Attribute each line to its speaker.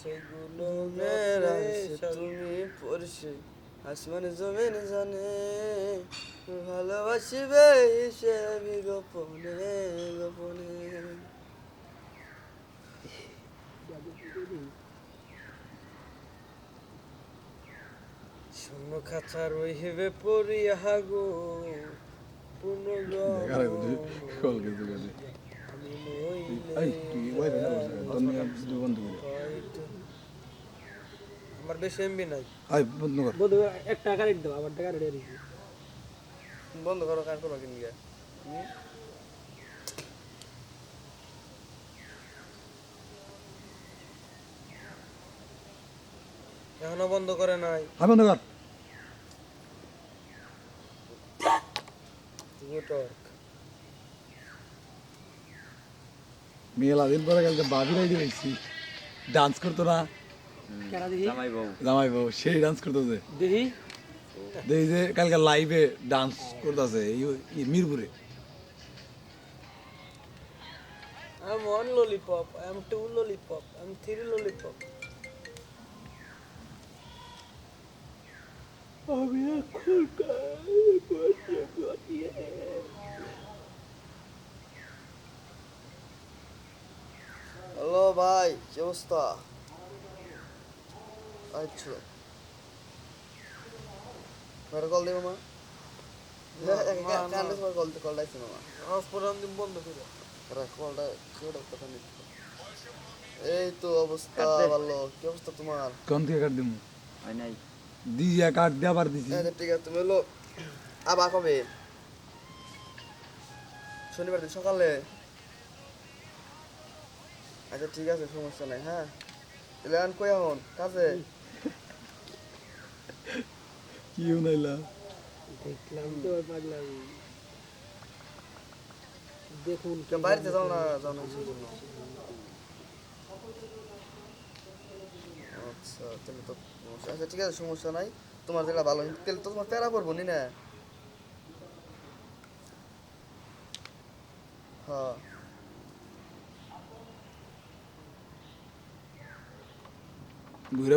Speaker 1: সেগুলো মেরা তুমি পড়ছে আসমানে জমিনে জানে ভালোবাসিবে সে গোপনে গোপনে। শূন্য খাঁচা রহিবে পড়িয়া গো পূর্ণ আমি নইলে আমার বেশি এমবি নাই।
Speaker 2: একটা কারেন্ট দাও আমার টাকা রেডি
Speaker 1: বন্ধ করো, কার করো কিন গিয়া এখনো বন্ধ করে নাই।
Speaker 3: বন্ধ কর। মেলা দিন পরে কালকে বাবিরাই দিয়েছি ডান্স করতো না জামাই বউ সেই ডান্স করতেছে
Speaker 2: দেখি
Speaker 3: দেখি যে কালকে লাইভে ডান্স করতেছে মিরপুরে।
Speaker 1: I'm one lollipop, I'm two lollipop, I'm three lollipop.
Speaker 2: আমি এখন
Speaker 1: হ্যালো ভাই, কি অবস্থা? আচ্ছা কল দিব মা, কলটা আইসি মামা বন্ধ করে কলটা কথা নেই। এই তো অবস্থা ভালো, কি অবস্থা তোমার?
Speaker 3: কোন থেকে কাট দিমু দিয়া কাট দিয়া বার দিছি।
Speaker 1: ঠিক আছে, তুমি হলো আবার কবে? শনিবার দিন সকালে? আচ্ছা ঠিক আছে, সমস্যা নাই। হ্যাঁ ইলেন কই এখন কাজে?
Speaker 3: কি উনাইলা
Speaker 2: দেখলাম তো পাগলামি। দেখুন
Speaker 1: কেন বাড়িতে যাও না? যাও না কিসের জন্য? আচ্ছা তাহলে তো আচ্ছা ঠিক আছে, সমস্যা নাই। তোমার যেটা ভালো তাহলে তো তোমার প্যারা পড়বো নি না? হ্যাঁ
Speaker 3: ঘুরে